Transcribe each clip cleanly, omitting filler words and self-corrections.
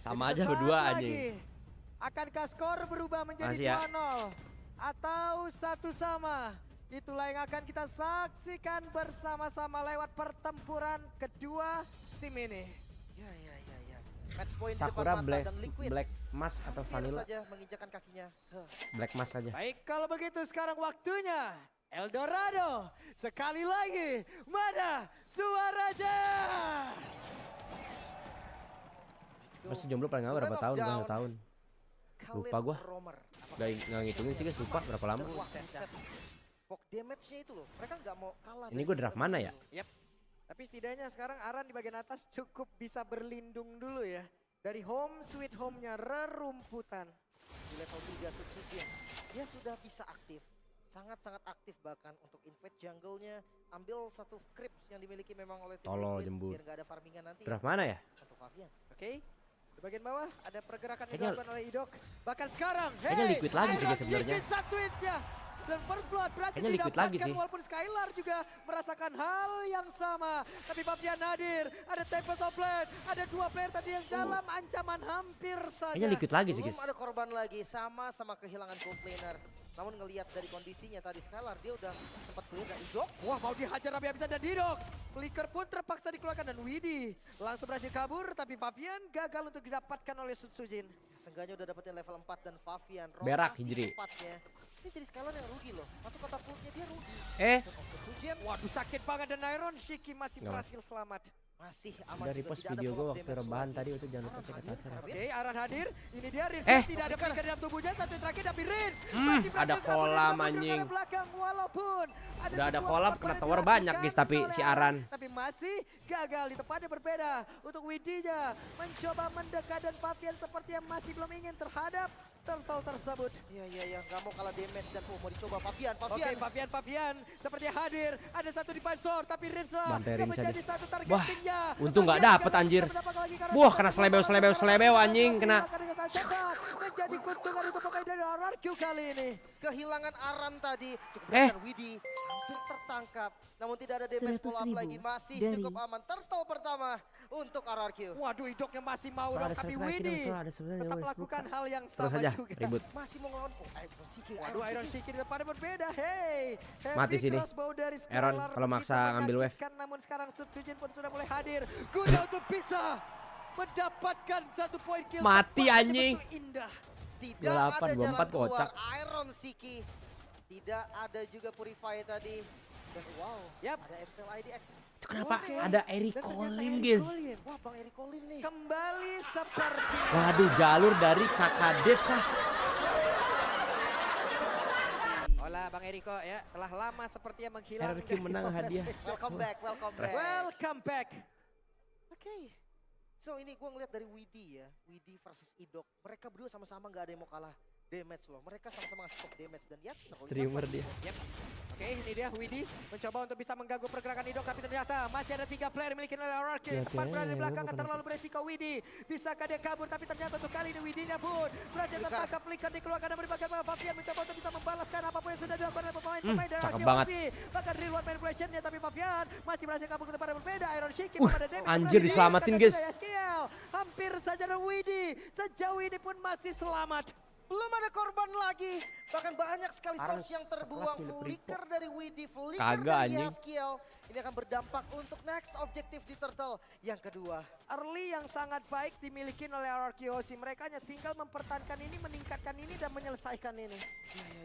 Sama aja berdua anjing. Akankah skor berubah menjadi Makasih ya. 2-0 atau 1 sama? Itulah yang akan kita saksikan bersama-sama lewat pertempuran kedua tim ini. Ya. Match point di Sakura depan mata Black, dan Liquid Black Mask atau hampir Vanilla? saja menginjakan kakinya. Black Mask aja. Baik, kalau begitu sekarang waktunya Eldorado. Sekali lagi, mana suaranya? Masih jomblo paling lama berapa tahun? Berapa tahun? Lupa gua. Nggak ngitungin sih guys, lupa berapa lama. Pok damage-nya itu loh, mereka nggak mau kalah. Ini gue draft mana ya? Yep. Tapi setidaknya sekarang Aran di bagian atas cukup bisa berlindung dulu ya. Dari home sweet home-nya rerumputan. Di level 3 Sutsujian, dia sudah bisa aktif. Sangat-sangat aktif bahkan untuk invade jungle-nya. Ambil satu creep yang dimiliki memang oleh tim Tolol Liquid, jembur. biar nggak ada farmingan nanti. Draft mana ya? Untuk Favian. Oke. Di bagian bawah ada pergerakan yang Kayaknya- dilakukan oleh Idok. Bahkan sekarang, Kayaknya Liquid lagi sih guys Iron sebenarnya. Chicky tweetnya. Dan first blood berhasil Kayaknya Liquid lagi didapatkan sih. walaupun Skylar juga merasakan hal yang sama. Tapi Fabian hadir, ada Tempest of Blade, ada 2 player tadi yang dalam ancaman hampir saja. Kayaknya Liquid lagi sih Belum guys. ada korban lagi, sama kehilangan gold laner. Namun ngelihat dari kondisinya tadi Skylar, dia udah sempat clear dan Idok. Wah, mau dihajar habis-habisan dan Didok. Flicker pun terpaksa dikeluarkan dan Widi langsung berhasil kabur. Tapi Fabian gagal untuk didapatkan oleh Sutsujin. Seenggaknya udah dapetin level 4 dan Favian. Berak, Rotasi Hijri. cepatnya. Ini jadi Skylar yang rugi loh. Satu kotak ultnya dia rugi. Sutsujin Waduh, sakit banget dan Iron Shiki masih Nggak, berhasil selamat. masih aman. Dari juga, post tidak ada video gue follow-up waktu damage rebahan lagi. tadi itu jangan lupa cek atas ya. Oke, Aran hadir. Ini dia Rinse tidak ada flicker dalam tubuhnya. Satu yang terakhir tapi Rin masih ada berhasil kabur kolam, dari anjing. belakang walaupun Udah ada sebuah kolam, korban kena yang tower banyak, dilakukan guys, tapi oleh si Aran. Tapi masih gagal di tempatnya berbeda untuk Widinya mencoba mendekat dan Fabian seperti yang masih belum ingin terhadap turtle tersebut. Iya, nggak mau kalah damage dan mau dicoba Favian. Oke, Fabian seperti hadir. Ada satu di Pansor, tapi Rinsa Bantai yang Rinsa menjadi deh. satu Wah, targetingnya. untung nggak dapet, anjir. Wah, kena selebeu anjing, kena. Menjadi keuntungan untuk pemain dari RRQ kali ini. Kehilangan Aran tadi. Cukup besar Widi. Hampir tertangkap. Namun tidak ada damage follow up 100.000 lagi. Masih dari- cukup aman. Turtle pertama untuk RRQ. Waduh, Idok yang masih mau Kalau dong, ada tapi subscribe, Widi kirim, ada subscribe, tetap wes, melakukan buka. hal yang Terus sama aja juga. ribut. Masih mau ngelawan. Iron Shiki. Waduh, Iron Shiki di depannya berbeda. Hey, Mati heavy sini. crossbow dari Aaron, Skylar kalau begitu maksa ngambil wave. menyakitkan, namun sekarang Sutsujin pun sudah mulai hadir. Guna untuk bisa mendapatkan satu poin kill. Mati, tepat, anjing. betul indah. Tidak 28, ada jalan 24 keluar. kocak. Iron Shiki. Tidak ada juga Purify tadi. Dan wow, Yap. ada MTL IDX. Itu kenapa Oke. ada Eric Dan ternyata Colim Eric guys? Colim Wah, Bang Eric Colim nih. kembali seperti Waduh, jalur dari kakak Dev kah? Hola Bang Eriko ya, telah lama sepertinya menghilang. RQ menang hadiah. Welcome back. Welcome back. Oke. So ini gue ngeliat dari Widi ya. Widi versus Idok. Mereka berdua sama-sama gak ada yang mau kalah damage loh. Mereka sama-sama ngasih top damage dan ya Streamer dia. Yep. Oke, ini dia Widi mencoba untuk bisa mengganggu pergerakan Idok, tapi ternyata masih ada 3 player miliki oleh RRQ. Ya, Tepat berada di ya, belakang, bukan terlalu beresiko Widi. Bisakah dia kabur, tapi ternyata untuk kali ini Widinya pun berhasil tertangkap. Flicker dikeluarkan dari bagaimana Fabian mencoba untuk bisa membalaskan apapun yang sudah dilakukan oleh pemain-pemain dari cakep RRQ. banget. Bahkan reward manipulationnya, tapi Fabian masih berhasil kabur ke tempat yang berbeda. Iron Shiki pada damage. anjir, berhasil diselamatin, diangkat guys. dari SKL. Hampir saja ada Widi. Sejauh ini pun masih selamat. belum ada korban lagi. Bahkan banyak sekali Harus source yang sekelas terbuang. milik Flicker dari Widi, flicker Kagak, dari anjing. Yaskiel. Ini akan berdampak untuk next objektif di Turtle yang kedua. Early yang sangat baik dimiliki oleh RRQOC. Mereka hanya tinggal mempertahankan ini, meningkatkan ini, dan menyelesaikan ini.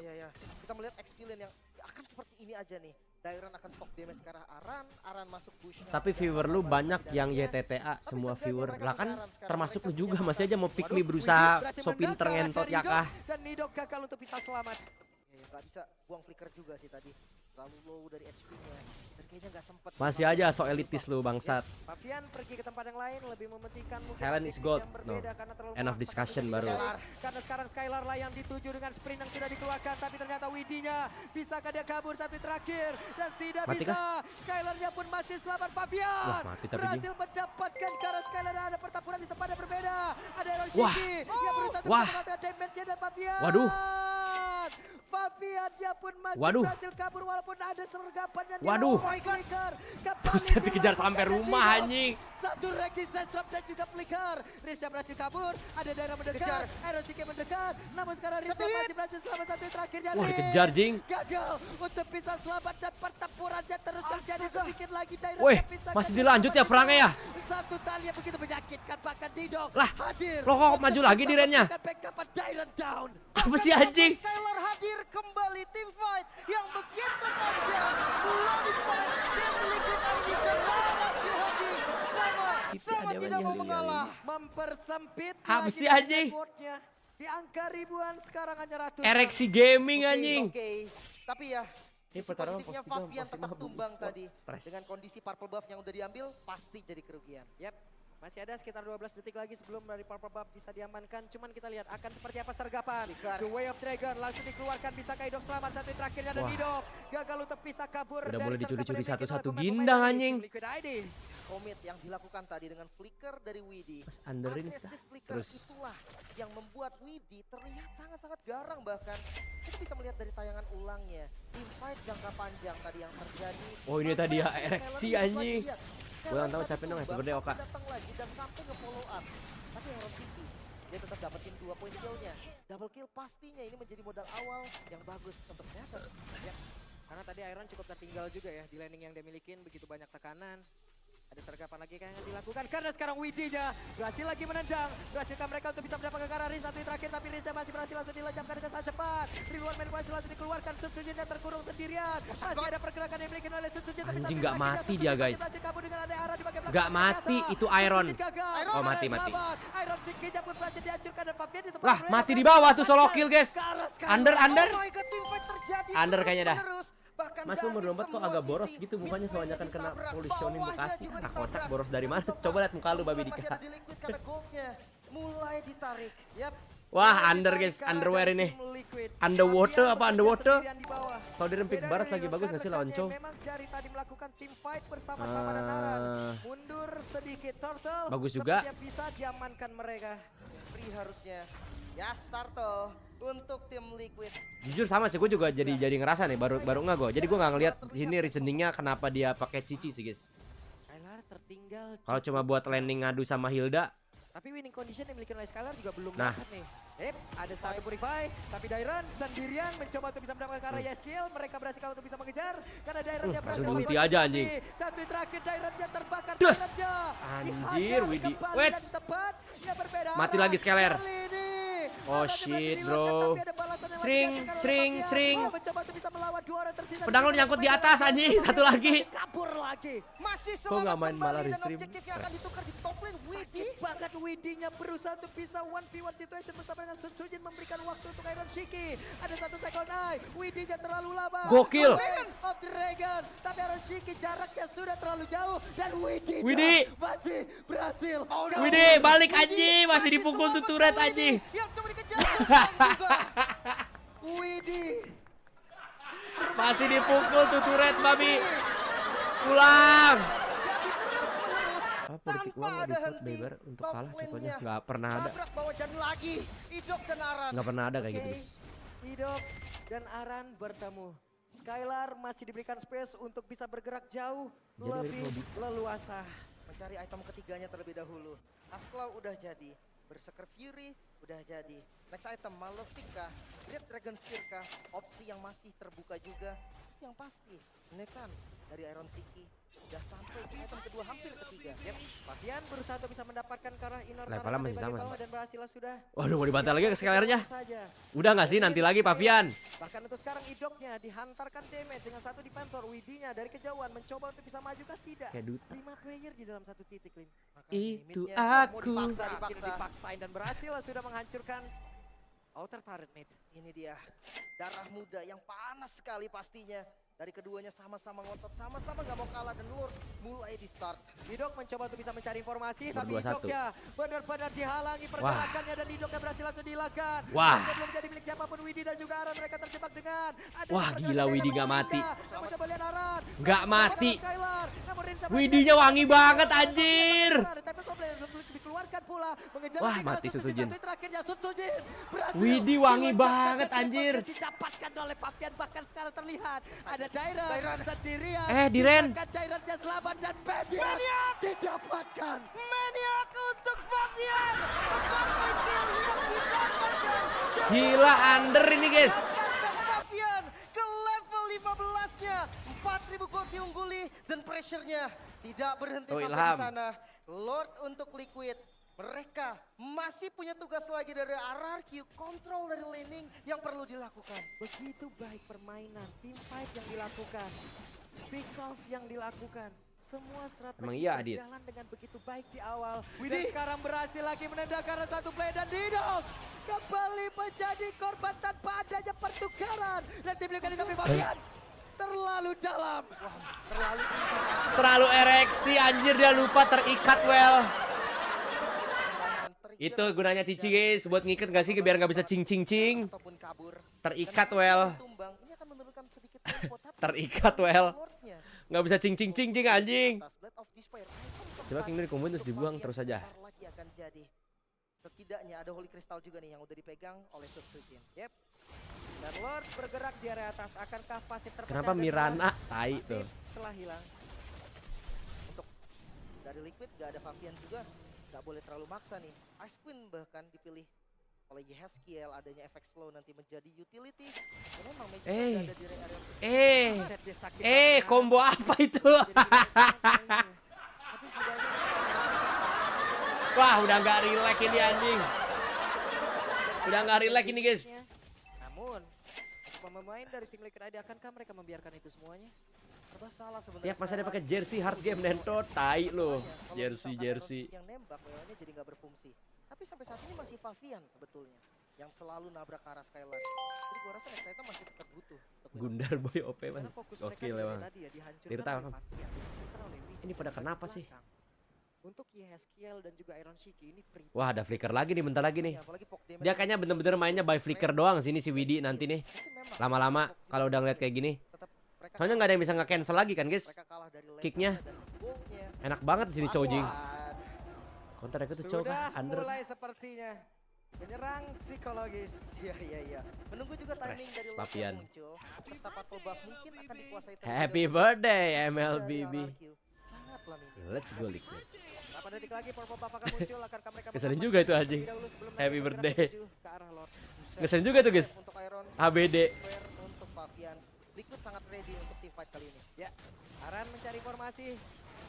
Ya. Kita melihat experience yang akan seperti ini aja nih. Dairon akan top damage ke arah Aran, Aran masuk bushnya. Tapi viewer lu banyak yang YTTA, semua viewer. Lah kan termasuk lu juga, masih aja mau pick me berusaha so pinter ngentot ya kah? Dan Nidok gagal untuk bisa selamat. Ya, gak bisa buang flicker juga sih tadi. Terlalu low dari HP-nya. Dan kayaknya gak sempet. Masih aja so elitis lu bangsat. Fabian pergi ke tempat yang lain, lebih mementingkan mungkin Silent is aktivitas gold. yang berbeda No. karena terlalu End of memaksakan discussion diri baru. Skylar. Karena sekarang Skylar lah yang dituju dengan sprint yang sudah dikeluarkan, tapi ternyata Widinya bisakah dia kabur satu terakhir dan tidak Mati bisa. Skylarnya pun masih selamat. Fabian Wah, mati tapi berhasil mendapatkan karena Skylar ada pertempuran di tempat yang berbeda. Ada Iron Wah. Chicky yang berusaha untuk Wah. mendapatkan damage-nya dan Fabian. Waduh. Pavian dia pun masih Waduh. berhasil kabur walaupun ada sergapan dan Waduh. Buset, dikejar sampai rumah anjing. Satu resistance drop dan juga flicker. Risha berhasil kabur, ada daerah mendekat, Iron Siki mendekat. Namun sekarang Risha masih berhasil selamat satu terakhirnya. Wah, dikejar jing. Gagal untuk bisa selamat dan pertempurannya terus terjadi sedikit lagi. Weh, masih dilanjut ya perangnya ya? Satu tali yang begitu menyakitkan, bahkan Didok Lah, hadir. lo kok maju lagi di lane-nya? Backupan Dylan down. Apa sih anjing? Skylar hadir kembali, tim fight yang begitu panjang. Bloody fight, tim Liquid ID kalah Yohaji. Sama ada tidak yang mau lihat. mengalah. Mempersempit Apa lagi sih, anjing? boardnya. Di angka ribuan sekarang hanya ratusan. Ereksi gaming Oke, anjing. Oke, tapi ya Ini sisi pertarungan positifnya positifnya Favian tetap mabuk tumbang e-sport. tadi. Stres. Dengan kondisi purple buff yang udah diambil, pasti jadi kerugian. Yap, masih ada sekitar 12 detik lagi sebelum dari Purple Buff bisa diamankan. Cuman kita lihat akan seperti apa sergapan. Flicker. The Way of Dragon langsung dikeluarnya. Bisakah Idok selamat satu terakhirnya dan Wah. Idok gagal untuk bisa kabur. Udah dari mulai sergapan dicuri-curi yang dimiliki satu-satu, oleh pemain-pemain gindang, dari anjing. tim Liquid ID. Commit yang dilakukan tadi dengan flicker dari Widi. Mas underin kah? Agresif flicker Terus itulah yang membuat Widi terlihat sangat-sangat garang, bahkan kita bisa melihat dari tayangan ulangnya. Team fight jangka panjang tadi yang terjadi. Oh, ini tadi ya, Sampai ereksi, Skylar anjing. lihat. Gua Skylar tahu tadi capek dong, happy tumbang, birthday, Oka. sampai datang lagi dan sampai nge-follow up. Tapi Iron City dia tetap dapetin 2 poin kill-nya. Double kill pastinya ini menjadi modal awal yang bagus untuk Nether. Ya, karena tadi Iron cukup tertinggal juga ya di landing yang dia milikin, begitu banyak tekanan. Ada sergapan lagi yang dilakukan karena sekarang Widinya berhasil lagi menendang. Berhasilkan mereka untuk bisa mendapatkan ke arah Riz satu yang terakhir, tapi Riznya masih berhasil langsung dilejamkan dengan sangat cepat. Riluan main berhasil langsung dikeluarkan, Sutsujinnya terkurung sendirian. Masih ada pergerakan yang dimiliki oleh Sutsujin. Anjing, nggak mati dia, guys. Gak Nggak mati, itu Iron. Oh, mati. Iron Sikinya pun berhasil dihancurkan dan Fabian di tempat Lah, mereka. mati di bawah tuh solo kill, guys. Kalah sekali. Under. Oh my god, team fight terjadi Under kayaknya dah. terus-menerus. Bahkan Mas dari nomor 24 kok semua agak boros sisi, gitu mukanya, mid soalnya lane-nya kan kena ditabrak, politioning bawahnya Bekasi. juga Nah, kocak ditabrak. boros dari mana? Untuk Coba lihat muka lu, babi masih Dika. ada di Liquid karena goldnya mulai ditarik. Yap. Wah, under guys, underwear ini. Underwater apa underwater? Kalau di Rempik Barat lagi bagus nggak sih lawan Chow? Memang dari tadi melakukan team fight bersama-sama dan Aran. Mundur sedikit Turtle. Bagus juga. Sepertinya bisa diamankan mereka. Free harusnya. Ya, Startle untuk tim Liquid. Jujur sama sih, gue juga jadi ngerasa nih baru nggak gue. Jadi gue nggak ngeliat di sini reasoningnya kenapa dia pakai Cici sih guys. Skylar tertinggal. Kalau cuma buat landing ngadu sama Hilda, Tapi winning condition yang dimiliki oleh Skylar juga belum Nah. dapat nih. Ada satu purify, tapi Dairon sendirian mencoba untuk bisa mendapatkan ke arah Yeskiel. Mereka berhasil untuk bisa mengejar karena Dairon yang berhasil langsung ulti melakukan aja, ulti. anjing. Satu yang terakhir Dairon yang terbakar. Dus! Dairon-nya Anjir, dihajar Widi. kembali Wait. dan tepat. Yang berbeda Mati arah. lagi Skylar. Kali ini Oh, Arannya shit, berhasil bro. diluarkan, tapi ada balasan yang Cring, lagi dihasilkan oleh cring, Fabian. cring. Mencoba untuk bisa melawan dua orang tersisa. pedang lu nyangkut di atas anjing, satu lagi. Kabur lagi. Masih Kok selamat nggak main kembali malah dan restream? objektif yang akan ditukar di top lane Widi. Sakit banget Widinya berusaha untuk bisa 1v1 situation bersama dengan Sun Sujin, memberikan waktu untuk Iron Shiki. Ada satu cycle eye, Widinya terlalu lama. Gokil. Dragon of Dragon, tapi Iron Shiki jaraknya sudah terlalu jauh dan Widi masih berhasil. Widi balik anjing, masih dipukul tuh turret anjing. Yang coba dikejar juga. Widi Masih dipukul tuh turret babi. Pulang. Jadi terus-menerus Apa politik tanpa uang nggak ada di slot henti. beber untuk Top kalah pokoknya lane-nya. nggak pernah ada, Tabrak bawah dan lagi Idok dan Aran. nggak pernah ada kayak gitu Oke, guys. Idok dan Aran bertemu. Skylar masih diberikan space untuk bisa bergerak jauh, Jadi mirip lebih Bobby. leluasa. Mencari item ketiganya terlebih dahulu. Asclaw udah jadi. Berserker Fury udah jadi. Next item Malefica, Great Dragon Spear kah? Opsi yang masih terbuka juga. Yang pasti Nathan dari Iron City udah sampai di item kedua, hampir ketiga. Yep. Fabian berusaha untuk bisa mendapatkan ke arah inner Levelnya turret masih dari sama bawah sih. dan berhasil sudah. Waduh, mau dibantai lagi ke Skylarnya? Saja. Udah nggak sih nanti lagi Pavian? Bahkan untuk sekarang Idoknya dihantarkan damage dengan satu defensor. Widinya dari kejauhan mencoba untuk bisa maju kah? Tidak. Kayak duta. 5 player di dalam satu titik, Lim. Makanya Itu limitnya mau aku. dipaksa. Akhirnya dipaksain dan berhasil sudah menghancurkan outer turret mate. Ini dia darah muda yang panas sekali pastinya. dari keduanya sama-sama ngotot, sama-sama nggak mau kalah, dan Lord mulai di start. Didok mencoba untuk bisa mencari informasi, Nomor tapi 21. Didoknya benar-benar dihalangi pergerakannya dan Didoknya berhasil langsung dihilangkan. Wah. Dia belum jadi milik siapapun. Widi dan juga Aran mereka terjebak dengan Wah, gila, Widi nggak mati. Coba lihat Aran. Nggak mati. Skylar. Namun Rinsa Widinya wangi banget anjir. Tapi Soblay dikeluarkan pula. Mengejar Wah, lagi mati Sun Susujin. Satu terakhirnya Sun Sujin berhasil Widi wangi dilencapkan banget, dan anjir. didapatkan oleh Pavian, bahkan sekarang terlihat ada Dairan sendirian. Diren. Dairannya selamat dan Maniac didapatkan. Maniac untuk Fabian. Kill yang didapatkan. Gila under ini guys. Fabian ke level 15-nya. 4.000 gold diungguli dan pressure-nya tidak berhenti Oh, sampai Ilham. di sana. Lord untuk Liquid. Mereka masih punya tugas lagi dari RRQ, kontrol dari laning yang perlu dilakukan. Begitu baik permainan, team fight yang dilakukan, pick off yang dilakukan. Semua strategi Emang iya, Adit? berjalan dengan begitu baik di awal. Dan sekarang berhasil lagi menendang karena satu play dan Didok kembali menjadi korban tanpa adanya pertukaran. Dan tim Liga di tapi Fabian terlalu dalam. Terlalu ereksi anjir, dia lupa terikat well. Itu gunanya cici guys, buat ngikat gak sih biar nggak bisa cing. Ataupun kabur. Terikat Dan well. tumbang, ini akan menurunkan sedikit tempo, tapi Terikat well. Lordnya Nggak bisa cing anjing. atas Blade of Despair. Coba King dari Kumbun terus dibuang terus aja. Bentar lagi akan jadi. Setidaknya ada Holy Crystal juga nih yang udah dipegang oleh Sutsujin. Yep. Dan Lord bergerak di area atas. Akankah Pasif terpecah? Kenapa dan Mirana hilang? tai Pasif tuh? telah hilang. Untuk dari Liquid gak ada Fabian juga. Gak boleh terlalu maksa nih. Ice Queen bahkan dipilih oleh Yeheskiel, adanya efek slow nanti menjadi utility. Dan memang Magic udah ada di area Set dia sakit banget. Combo apa itu? Tapi setidaknya Wah, udah nggak relax ini anjing. Udah nggak relax ini guys. namun untuk pemain dari tim Liquid ID, akankah mereka membiarkan itu semuanya? serba salah sebenarnya. Tiap masa dia pakai jersey hard game Nento, tai lo. Jersey. Yang nembak memangnya jadi nggak berfungsi. Tapi sampai saat ini masih Fabian sebetulnya yang selalu nabrak ke arah Skylar. Jadi gua rasa Nexta itu masih tetap butuh. untuk win. Gundar boy OP mas. Karena fokus mereka Gokil di emang. tadi ya dihancurkan Tirta oleh apa? Fabian, dihancurkan oleh Widi. Ini pada Di kenapa sih? belakang. Untuk Yeheskiel dan juga Iron Shiki ini free. Wah, ada flicker lagi nih bentar lagi nih. Apalagi Pok Damage Dia kayaknya bener-bener mainnya by flicker doang sini si Widi nanti nih. mungkin memang Lama-lama Pok kalau udah ngeliat kayak gini. tetap mereka Soalnya nggak ada yang bisa nge-cancel lagi kan guys. mereka kalah dari Kicknya. levelnya, dari goldnya. Enak banget di sini Chojing. Kuat. Counter aku tuh Chow Sudah kah? Under. mulai sepertinya menyerang psikologis. Iya. Menunggu juga Stres, timing dari Lord Papian. yang muncul. Serta Patrol Buff mungkin akan dikuasai terlebih Happy dahulu birthday dari MLBB. RRQ. Sangatlah minim. Let's go Liquid. 8 detik lagi Purple Buff akan muncul. Akankah mereka Keselin mengamankan juga itu anjing. terlebih dahulu sebelum Happy mereka bergerak birthday. menuju ke arah Lord? Ngeselin juga tuh guys. Untuk Iron, ABD. Square untuk Fabian. Liquid sangat ready untuk team fight kali ini. Ya, Aran mencari formasi.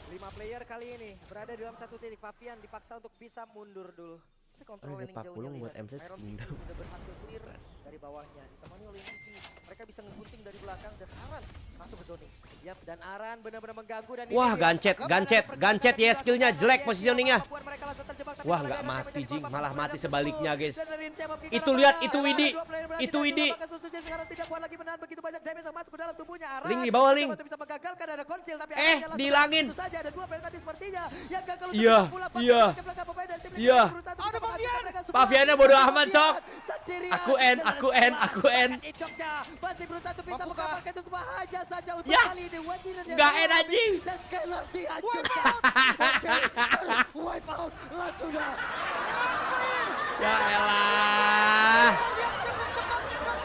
5 player kali ini berada di dalam satu titik. Fabian dipaksa untuk bisa mundur dulu. Tapi kontrol Ada laning 40 jauhnya buat lihat. MC Iron Kingdom. City udah berhasil clear dari bawahnya. Ditemani oleh MVP. Mereka bisa ngegunting dari belakang dan Aran masuk ke zoning. Yap, dan Aran benar-benar mengganggu dan Wah, ini dia. gancet, Ada gancet pergerakan ya dari skillnya belakang jelek dari positioningnya. Membuat mereka langsung terjebak, tapi Wah, malah nggak Iron mati, menjadi Jing. korban Malah permainan mati tersebut. sebaliknya, guys. Dan dari siapa kick Itu arah lihat, mana? itu Widi. Dua player berhasil Itu dan Widi. bahkan Susuji sekarang tidak kuat lagi menahan begitu banyak damage yang masuk ke dalam tubuhnya. Aran Link di bawah, Link. mencoba untuk bisa menggagalkan, ada konsil, tapi Aran jalan dihilangin. tentu saja ada 2 player tadi sepertinya yang gagal untuk Iya, bisa pulang. Bahkan iya. ke belakang pemain dan tim Liquid Iya. berusaha untuk bisa menghancurkan mereka semua. Paviannya bodo amat, Cok. Sendirian. Aku end, Dan aku Skylar end, aku end. dan Icoknya masih berusaha untuk bisa Membuka. mengamankan itu semua hanya saja untuk Ya. kali ini. Wadi dan Nggak end, anjing. Dan Skylar dihancurkan. Wipe out. Langsung dah. Ya elah.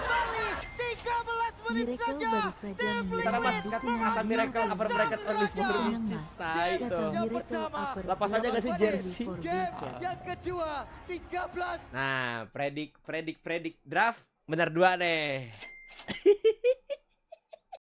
Kembali 13 menit Miracle saja. baru saja Karena mas menerima kata dukungan Miracle upper bracket early for Tenang, bitches. Mas. Tai Kata tuh. Miracle upper Lepas aja nggak sih bracket jersey? for Game bitches. yang kedua 13. Nah, predik draft benar 2 nih.